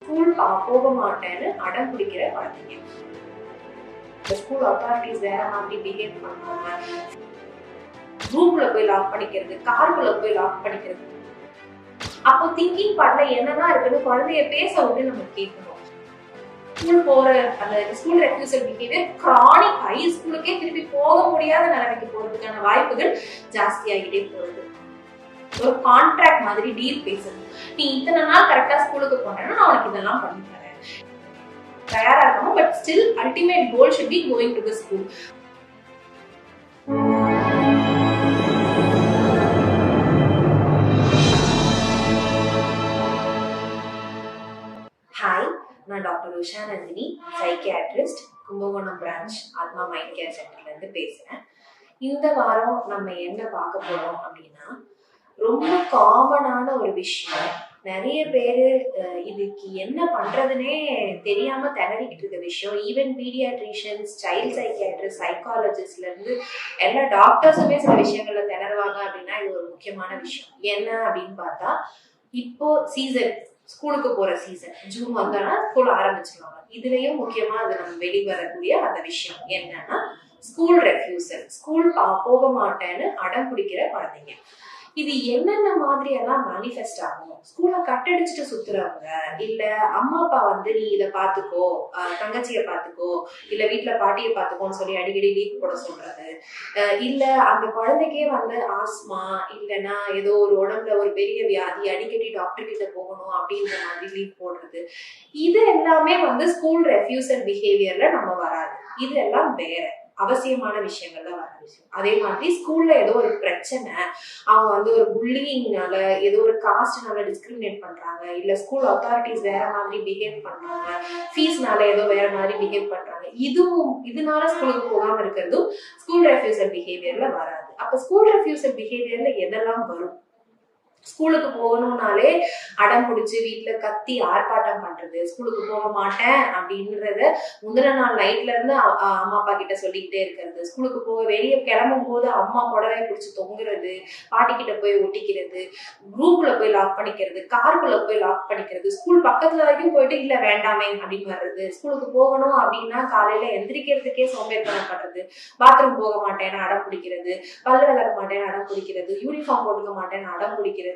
School போக மாட்டேன்னு அடம் பிடிக்கிற குழந்தைங்க. ஸ்கூல் அத்தாரிட்டிஸ் வேற மாதிரி பிஹேவ் பண்ணுவாங்க. ரூம்ல போய் லாக் பண்ணிக்கிறது, காருக்குள்ள போய் லாக் பண்ணிக்கிறது. அப்போ திங்கிங் பார்ட்ல என்னதான் இருக்குன்னு குழந்தைய பேச விட்டு நம்ம கேட்கணும். ஸ்கூல் போற அந்த school refusal behaviour chronic high ஸ்கூலுக்கே திருப்பி போக முடியாத நிலைமைக்கு போறதுக்கான வாய்ப்புகள் ஜாஸ்தியாகிட்டே போகுது. ஒரு கான்ட்ராக்ட் மாதிரி டீல் பேசணும். நீ இத்தனை நாள் கரெக்டா ஸ்கூலுக்கு போனேன்னா நான் உனக்கு இதெல்லாம் பண்ணி தரேன். தயாரா இருக்கணும். But still ultimate goal should be going to the school. Hi, நான் doctor Usha Nandini, psychiatrist, Kumbakonam branch Atma mind care சென்டர்ல இருந்து பேசுறேன். இந்த வாரம் நம்ம என்ன பார்க்க போறோம் அப்படின்னா, ரொம்ப காமனான ஒரு விஷயம். நிறைய பேரு இதுக்கு என்ன பண்றதுன்னே தெரியாம திணறிக்கிட்டு இருக்க விஷயம். ஈவன் பீடியாட்ரிஷியன்ஸ், சைல்ட் சைக்கியாட்ரிஸ்ட், சைக்காலஜிஸ்ட்ல இருந்து எல்லா டாக்டர்ஸுமே சில விஷயங்கள்ல திணறுவாங்க அப்படின்னா இது ஒரு முக்கியமான விஷயம். என்ன அப்படின்னு பார்த்தா, இப்போ சீசன், ஸ்கூலுக்கு போற சீசன், ஜூன் வந்தோன்னா ஸ்கூல் ஆரம்பிச்சிருவாங்க. இதுலயும் முக்கியமா அது நம்ம வெளிவரக்கூடிய அந்த விஷயம் என்னன்னா ஸ்கூல் ரெஃப்யூசல். ஸ்கூல் போக மாட்டேன்னு அடம் பிடிக்கிற குழந்தைங்க. இது என்னென்ன மாதிரி எல்லாம் மேனிஃபெஸ்ட் ஆகும்? ஸ்கூலை கட்டடிச்சுட்டு சுத்துறவங்க, இல்ல அம்மா அப்பா வந்து நீ இதை பாத்துக்கோ, தங்கச்சியை பாத்துக்கோ, இல்ல வீட்டுல பாட்டியை பாத்துக்கோன்னு சொல்லி அடிக்கடி லீவ் போட சொல்றது, இல்ல அந்த குழந்தைக்கே வந்து ஆஸ்மா இல்லைன்னா ஏதோ ஒரு உடம்புல ஒரு பெரிய வியாதி, அடிக்கடி டாக்டர் கிட்ட போகணும் அப்படின்ற மாதிரி லீவ் போடுறது, இது எல்லாமே வந்து ஸ்கூல் ரெஃப்யூசல் பிஹேவியர்ல நம்ம வராது. இது எல்லாம் வேற அவசியமான விஷயங்கள்ல வர விஷயம். அதே மாதிரி ஸ்கூல்ல ஏதோ ஒரு பிரச்சனை, அவங்க வந்து ஒரு புல்லிங்னால, ஏதோ ஒரு காஸ்ட்னால டிஸ்கிரிமினேட் பண்றாங்க, இல்ல ஸ்கூல் அத்தாரிட்டிஸ் வேற மாதிரி பிஹேவ் பண்றாங்க, ஃபீஸ்னால ஏதோ வேற மாதிரி பிஹேவ் பண்றாங்க, இதனால ஸ்கூலுக்கு போகாம இருக்கிறதும் ஸ்கூல் ரெஃப்யூசல் பிஹேவியர்ல வராது. அப்ப ஸ்கூல் ரெஃப்யூசல் பிஹேவியர்ல எதெல்லாம் வரும்? ஸ்கூலுக்கு போகணும்னாலே அடம் பிடிச்சி வீட்டுல கத்தி ஆர்ப்பாட்டம் பண்றது, ஸ்கூலுக்கு போக மாட்டேன் அப்படின்றத முந்தின நாள் நைட்ல இருந்து அம்மா அப்பா கிட்ட சொல்லிக்கிட்டே இருக்கிறது, ஸ்கூலுக்கு போக வெளியே கிளம்பும் போது அம்மா புடவை பிடிச்சி தொங்குறது, பாட்டி கிட்ட போய் ஒட்டிக்கிறது, ரூம்ல போய் லாக் பண்ணிக்கிறது, காருக்குள்ள போய் லாக் பண்ணிக்கிறது, ஸ்கூல் பக்கத்துல வரைக்கும் போயிட்டு இல்ல வேண்டாமே அப்படின்னு வர்றது, ஸ்கூலுக்கு போகணும் அப்படின்னா காலையில எந்திரிக்கிறதுக்கே சோம்பேறித்தனப்படுறது, பாத்ரூம் போக மாட்டேன்னு அடம் பிடிக்கிறது, பல்லு விளக்க மாட்டேன்னு அடம் பிடிக்கிறது, யூனிஃபார்ம் போட்டுக்க மாட்டேன்னு அடம் பிடிக்கிறது,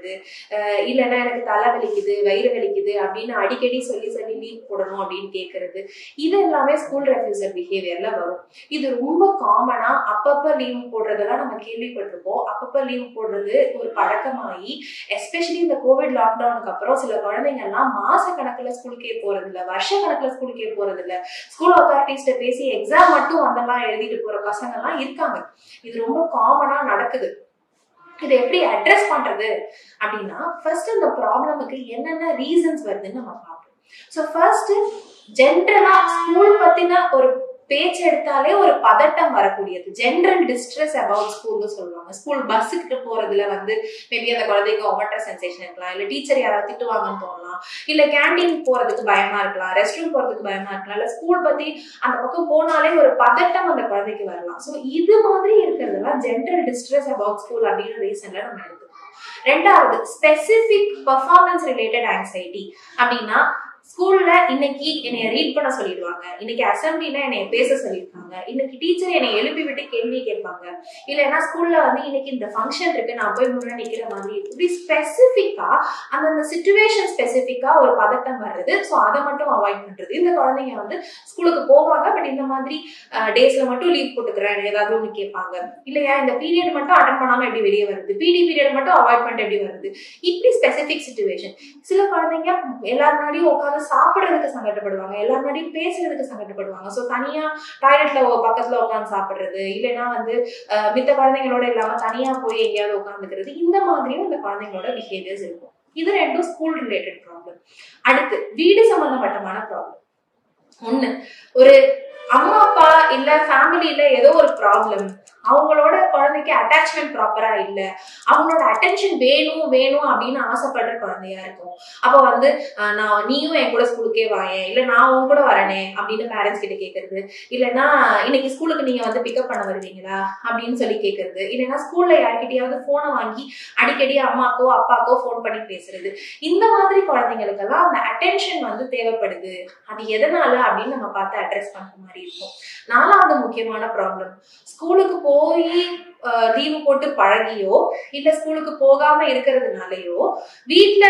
இல்லைன்னா எனக்கு தலை வலிக்குது, வயிறு வலிக்குது அப்படின்னு அடிக்கடி சொல்லி சொல்லி லீவ் போடணும் அப்படின்னு கேட்கறது, இது எல்லாமே ஸ்கூல் ரெஃப்யூசல் பிஹேவியர்ல வரும். இது ரொம்ப காமனா அப்பப்ப லீவ் போடுறதெல்லாம் நம்ம கேள்விப்பட்டிருப்போம். அப்பப்ப லீவ் போடுறது ஒரு பழக்கமாகி, எஸ்பெஷலி இந்த கோவிட் லாக்டவுனுக்கு அப்புறம் சில குழந்தைங்க எல்லாம் மாச கணக்குல ஸ்கூலுக்கே போறது இல்ல, வருஷ கணக்குல ஸ்கூலுக்கே போறது இல்ல, ஸ்கூல் அத்தாரிட்டிஸ்ட பேசி எக்ஸாம் மட்டும் வந்தெல்லாம் எழுதிட்டு போற பசங்க எல்லாம் இருக்காங்க. இது ரொம்ப காமனா நடக்குது. இதை எப்படி அட்ரஸ் பண்றது அப்படின்னா, ஃபர்ஸ்ட் இந்த ப்ராப்ளமுக்கு என்னென்ன ரீசன்ஸ் வருதுன்னு நம்ம பார்ப்போம். ஸோ ஃபர்ஸ்ட், ஜென்ரலா ஸ்கூல் பத்தின ஒரு பேச்சு எடுத்தாலே ஒரு பதட்டம் வரக்கூடியது, ஜென்ரல் டிஸ்ட்ரெஸ் அபவுட் ஸ்கூல்னு சொல்லுவாங்க. ஸ்கூல் பஸ்ஸுக்கு போறதுல வந்து மேபி அந்த குழந்தைக்கு ஒமட்டர சென்சேஷன் இருக்கலாம், இல்ல டீச்சர் யாராவது திட்டுவாங்கன்னு தோணலாம், இல்ல கேண்டீன் போறதுக்கு பயமா இருக்கலாம், ரெஸ்ட் ரூம் போறதுக்கு பயமா இருக்கலாம், இல்ல ஸ்கூல் பத்தி அந்த பக்கம் போனாலே ஒரு பதட்டம் அந்த குழந்தைக்கு வரலாம். ஸோ இது மாதிரி இருக்கிறதுலாம் ஜென்ரல் டிஸ்ட்ரெஸ் அபவுட் ஸ்கூல் அப்படின்ற ரீசன்ல நம்ம எடுத்துக்கணும். ரெண்டாவது, ஸ்பெசிபிக் பெர்ஃபார்மன்ஸ் ரிலேட்டட் ஆங்ஸைட்டி அப்படின்னா, ஸ்கூல்ல இன்னைக்கு என்னைய ரீட் பண்ண சொல்லிடுவாங்க, இன்னைக்கு அசம்பிளில என்னைய பேச சொல்லியிருக்காங்க, இன்னைக்கு டீச்சர் என்னை எழுப்பி விட்டு கேள்வி கேட்பாங்க, இல்லைன்னா ஸ்கூல்ல வந்து இன்னைக்கு இந்த ஃபங்க்ஷன் இருக்கு நான் போய் முன்னாடி நிக்கிற மாதிரி, இப்படி ஸ்பெசிபிக்கா அந்தந்த சிச்சுவேஷன் ஸ்பெசிபிக்கா ஒரு பதட்டம் வர்றது. ஸோ அதை மட்டும் அவாய்ட் பண்றது. இந்த குழந்தைங்க வந்து ஸ்கூலுக்கு போவாங்க, பட் இந்த மாதிரி டேஸ்ல மட்டும் லீவ் போட்டுக்கிறேன் ஏதாவது ஒன்று கேட்பாங்க, இல்லையா இந்த பீரியட் மட்டும் அட்டன் பண்ணாம எப்படி வெளியே வருது, பிடி பீரியட் மட்டும் அவாய்ட் பண்ணிட்டு எப்படி வருது, இப்படி ஸ்பெசிபிக் சிச்சுவேஷன். சில குழந்தைங்க எல்லாரும் முன்னாடியும் உட்காந்து சாப்பிடுறதுக்கு சங்கடப்படுவாங்க, எல்லாரும் முன்னாடியும் பேசுறதுக்கு சங்கடப்படுவாங்க. ஸோ தனியா டாய்லெட்ல பக்கத்துல உட்காந்து சாப்பிடுறது, இல்லைன்னா வந்து மித்த குழந்தைங்களோட இல்லாம தனியா போய் எங்கேயாவது உட்காந்துக்கிறது, இந்த மாதிரியும் இந்த குழந்தைங்களோட பிஹேவியர்ஸ் இருக்கும். இது ரெண்டும் ஸ்கூல் ரிலேட்டட் ப்ராப்ளம். அடுத்து, வீடு சம்பந்தப்பட்டமான ப்ராப்ளம். ஒண்ணு, ஒரு அம்மா அப்பா இல்ல ஃபேமிலியில ஏதோ ஒரு ப்ராப்ளம், அவங்களோட குழந்தைக்கு அட்டாச்மெண்ட் ப்ராப்பரா இல்ல, அவங்களோட அட்டென்ஷன் வேணும் வேணும் அப்படின்னு ஆசைப்படுற குழந்தையா இருக்கும். அப்போ வந்து நான் நீயும் என் கூட ஸ்கூலுக்கே வாயேன், இல்ல நான் உன் கூட வரனே அப்படின்னு பேரண்ட்ஸ் கிட்ட கேட்கறது, இல்லைன்னா இன்னைக்கு ஸ்கூலுக்கு நீங்க வந்து பிக்கப் பண்ண வருவீங்களா அப்படின்னு சொல்லி கேட்கறது, இல்லைன்னா ஸ்கூல்ல யார்கிட்டயாவது போனை வாங்கி அடிக்கடி அம்மாக்கோ அப்பாக்கோ போன் பண்ணி பேசுறது. இந்த மாதிரி குழந்தைங்களுக்கெல்லாம் அந்த அட்டென்ஷன் வந்து தேவைப்படுது. அது எதனால அப்படின்னு நம்ம பார்த்து அட்ரஸ் பண்ற மாதிரி இருக்கும். 4வது முக்கியமான ப்ராப்ளம், ஸ்கூலுக்கு போய் லீவு போட்டு பழகியோ இல்ல ஸ்கூலுக்கு போகாம இருக்கிறதுனாலயோ வீட்டுல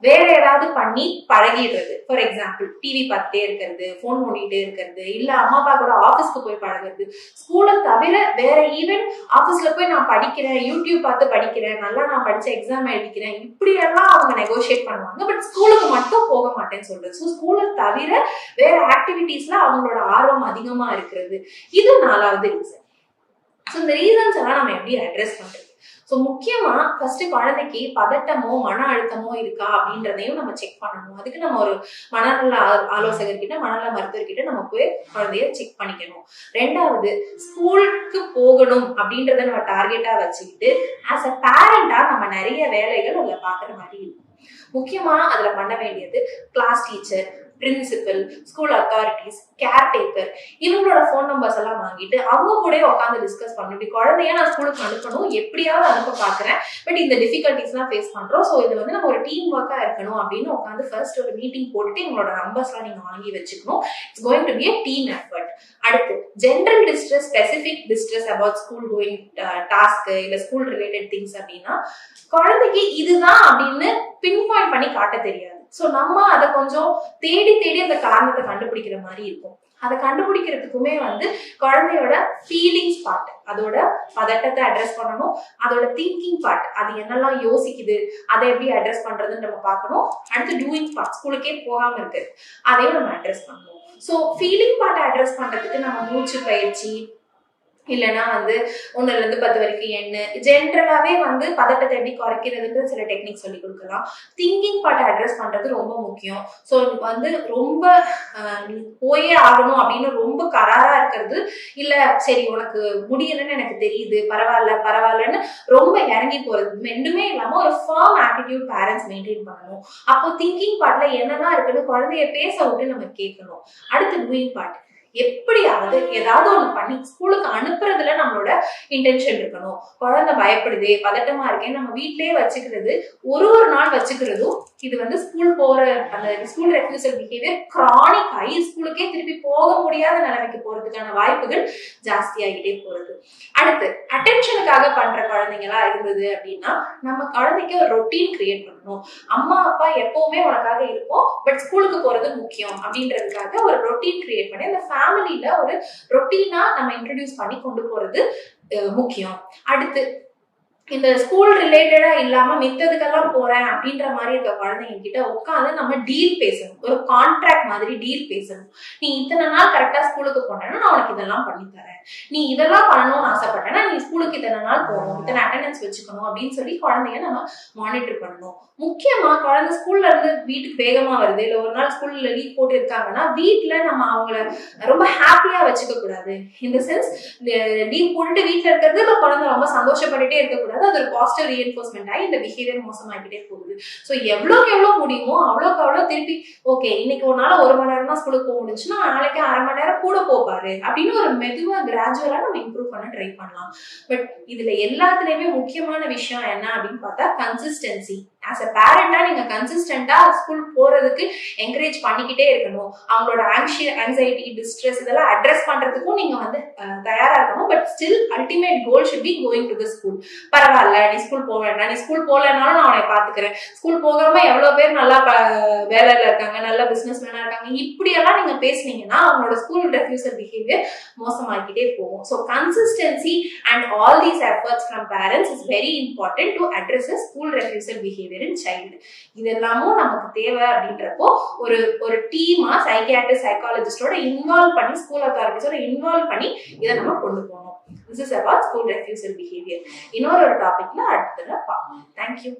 வேற ஏதாவது பண்ணி பழகிடுறது. ஃபார் எக்ஸாம்பிள் டிவி பார்த்துட்டே இருக்கிறது, போன் நோண்டிட்டே இருக்கிறது, இல்ல அம்மா அப்பா கூட ஆபீஸ்க்கு போய் பழகிறது. ஸ்கூலை தவிர வேற ஈவன் ஆபீஸ்ல போய் நான் படிக்கிறேன், யூடியூப் பார்த்து படிக்கிறேன், நல்லா நான் படிச்ச எக்ஸாம் எழுதிக்கிறேன், இப்படி எல்லாம் அவங்க நெகோசியேட் பண்ணுவாங்க. பட் ஸ்கூலுக்கு மட்டும் போக மாட்டேன்னு சொல்றது. ஸோ ஸ்கூலை தவிர வேற ஆக்டிவிட்டீஸ்ல அவங்களோட ஆர்வம் அதிகமா இருக்கிறது. இது 4வது ரீசன். ஸோ இந்த ரீசன்ஸ் எல்லாம் நம்ம எப்படி அட்ரஸ் பண்றது? ஸோ முக்கியமா ஃபர்ஸ்ட் குழந்தைக்கு பதட்டமோ மன அழுத்தமோ இருக்கா அப்படின்றதையும் நம்ம செக் பண்ணணும். அதுக்கு நம்ம ஒரு மனநல ஆலோசகர்கிட்ட, மனநல மருத்துவர்கிட்ட நம்ம போய் குழந்தைய செக் பண்ணிக்கணும். 2வது, ஸ்கூலுக்கு போகணும் அப்படின்றத நம்ம டார்கெட்டா வச்சுக்கிட்டு ஆஸ் அ பேரண்டா நம்ம நிறைய வேலைகள் அதுல பாக்குற மாதிரி இருக்கும். முக்கியமா அதுல பண்ண வேண்டியது class teacher, principal, school authorities, caretaker, இவங்களோட போன் நம்பர்ஸ் எல்லாம் வாங்கிட்டு அவங்க கூட உட்காந்து டிஸ்கஸ் பண்ணணும். இப்படி குழந்தைய நான் ஸ்கூலுக்கு அனுப்பணும், எப்படியாவது அனுப்ப பாக்குறேன், பட் இந்த டிஃபிகல்டிஸ் எல்லாம் ஃபேஸ் பண்றோம். ஸோ இது வந்து நம்ம ஒரு டீம் ஒர்க்கா இருக்கணும் அப்படின்னு உட்காந்து ஃபர்ஸ்ட் ஒரு மீட்டிங் போட்டுட்டு எங்களோட நம்பர்ஸ் எல்லாம் நீங்க வாங்கி வச்சுக்கணும். It's going to be a team effort. அடுத்து, general distress, specific distress about school going task இல்ல ஸ்கூல் ரிலேட்டட் திங்ஸ் அப்படின்னா குழந்தைக்கு இதுதான் அப்படின்னு பின் பாயிண்ட் பண்ணி காட்ட தெரியாது. ஸோ நம்ம அதை கொஞ்சம் தேடி தேடி அந்த காரணத்தை கண்டுபிடிக்கிற மாதிரி இருக்கும். அதை கண்டுபிடிக்கிறதுக்குமே வந்து குழந்தையோட ஃபீலிங்ஸ் பார்ட், அதோட பதட்டத்தை அட்ரஸ் பண்ணணும், அதோட திங்கிங் பார்ட், அது என்னெல்லாம் யோசிக்குது அதை எப்படி அட்ரஸ் பண்றதுன்னு நம்ம பார்க்கணும். அடுத்து டூயிங் பார்ட், ஸ்கூலுக்கே போகாம இருக்கு, அதையும் நம்ம அட்ரஸ் பண்ணணும். ஸோ ஃபீலிங் பார்ட்டை அட்ரஸ் பண்றதுக்கு நம்ம மூச்சு பயிற்சி, இல்லைன்னா வந்து 1ல இருந்து 10 வரைக்கும் எண்ணு, ஜென்ரலாவே வந்து பதட்டத்தை எப்படி குறைக்கிறதுக்கு சில டெக்னிக் சொல்லி கொடுக்கலாம். திங்கிங் பார்ட்டை அட்ரஸ் பண்றது ரொம்ப முக்கியம். ஸோ வந்து ரொம்ப போயே ஆகணும் அப்படின்னு ரொம்ப கராரா இருக்கிறது இல்ல, சரி உனக்கு முடியலன்னு எனக்கு தெரியுது, பரவாயில்ல பரவாயில்லன்னு ரொம்ப இறங்கி போறது, ரெண்டுமே இல்லாம ஒரு ஃபர்ம் ஆட்டிடியூட் பேரண்ட்ஸ் மெயின்டைன் பண்ணணும். அப்போ திங்கிங் பார்ட்ல என்னெல்லாம் இருக்குன்னு குழந்தைய பேச விட்டு நம்ம கேட்கணும். அடுத்து டூயிங் பார்ட், எப்படியாவது ஏதாவது ஒண்ணு பண்ணி ஸ்கூலுக்கு அனுப்புறதுல நம்மளோட இன்டென்ஷன் இருக்கணும். குழந்தை பயப்படுதே, பதட்டமா இருக்கேன்னு நம்ம வீட்லயே வச்சுக்கிறது, ஒரு நாள் வச்சுக்கிறதும் இது வந்து ஸ்கூல் போற அந்த ஸ்கூல் ரெஃப்யூசல் பிஹேவியர் கிரானிக் ஆகி ஸ்கூலுக்கே திருப்பி போக முடியாத நிலைமைக்கு போறதுக்கான வாய்ப்புகள் ஜாஸ்தி ஆகிட்டே போறது. அடுத்து, அட்டென்ஷனுக்காக பண்ற குழந்தைங்களா இருந்தது அப்படின்னா நம்ம குழந்தைக்கு ஒரு ரொட்டீன் கிரியேட் பண்ணணும். அம்மா அப்பா எப்பவுமே உனக்காக இருப்போம், பட் ஸ்கூலுக்கு போறது முக்கியம் அப்படின்றதுக்காக ஒரு ரொட்டீன் கிரியேட் பண்ணி அந்த ஃபேமிலியில ஒரு ரொட்டீனா நம்ம இன்ட்ரடியூஸ் பண்ணி கொண்டு போறது முக்கியம். அடுத்து, இந்த ஸ்கூல் ரிலேட்டடா இல்லாம மித்ததுக்கெல்லாம் போறேன் அப்படின்ற மாதிரி இருக்க குழந்தைங்க கிட்ட உட்காந்து நம்ம டீல் பேசணும். ஒரு கான்ட்ராக்ட் மாதிரி டீல் பேசணும். நீ இத்தனை நாள் கரெக்டா ஸ்கூலுக்கு போனேன்னா நான் உனக்கு இதெல்லாம் பண்ணி தரேன், நீ இதெல்லாம் பண்ணணும்னு ஆசைப்பட்டேன்னா நீ ஸ்கூலுக்கு இத்தனை நாள் போகணும், இத்தனை அட்டெண்டன்ஸ் வச்சுக்கணும் அப்படின்னு சொல்லி குழந்தைய நம்ம மானிட்டர் பண்ணணும். முக்கியமா குழந்தை ஸ்கூல்ல இருந்து வீட்டுக்கு வேகமா வருது, இல்ல ஒரு நாள் ஸ்கூல்ல லீவ் போட்டு இருக்காங்கன்னா வீட்டுல நம்ம அவங்கள ரொம்ப ஹாப்பியா வச்சுக்க கூடாது. இந்த சென்ஸ், லீவ் போட்டுட்டு வீட்டுல இருக்கிறது இல்ல குழந்தை ரொம்ப சந்தோஷப்பட்டுட்டே இருக்கக்கூடாது. அது ஒரு பாசிட்டிவ் ரீஎன்ஃபோர்ஸ்மெண்ட் ஆகி இந்த பிஹேவியர் மோசமாகிட்டே போகுது. ஸோ எவ்வளோக்கு எவ்வளோ முடியுமோ அவ்வளோக்கு அவ்வளோ திருப்பி, ஓகே இன்னைக்கு ஒரு நாள் 1 மணி நேரம் தான் ஸ்கூலுக்கு போக முடிஞ்சுன்னா நாளைக்கு 1/2 மணி நேரம் கூட போப்பாரு அப்படின்னு ஒரு மெதுவா கிராஜுவலா நம்ம இம்ப்ரூவ் பண்ண ட்ரை பண்ணலாம். பட் இதுல எல்லாத்துலயுமே முக்கியமான விஷயம் என்ன அப்படின்னு பார்த்தா கன்சிஸ்டன்சி. ஆஸ் அ பேரண்டா நீங்க கன்சிஸ்டன்டா ஸ்கூல் போறதுக்கு என்கரேஜ் பண்ணிக்கிட்டே இருக்கணும். அவங்களோட ஆங்ஸைட்டி, டிஸ்ட்ரெஸ் இதெல்லாம் அட்ரஸ் பண்றதுக்கும் நீங்க வந்து தயாரா இருக்கணும். But still ultimate goal should be going to the school. பரவாயில்ல நீ ஸ்கூல் போக வேண்டாம், நீ ஸ்கூல் போகலனாலும் நான் உன்னை பாத்துக்கிறேன், ஸ்கூல் போகாம எவ்வளவு பேர் நல்லா வேலையில இருக்காங்க, நல்ல பிசினஸ் மேனா இருக்காங்க, இப்படியெல்லாம் நீங்க பேசுனீங்கன்னா அவங்களோட ஸ்கூல் ரெஃப்யூசல் பிஹேவியர் மோசமாக்கிட்டே போகும். So consistency and all these efforts from parents is very important to address school refusal behaviour in child. இதெல்லாமும் நமக்கு தேவை அப்படின்றப்போ ஒரு டீமா சைக்கியாட்ரிஸ்ட், சைக்காலஜிஸ்டோட இன்வால்வ் பண்ணி, ஸ்கூல் அத்தாரிட்டிஸோட இன்வால்வ் பண்ணி இதை நம்ம கொண்டு போகணும். This is about school refusal behavior. இன்னொரு டாபிக்ல அடுத்ததுல பார்ப்போம். Thank you.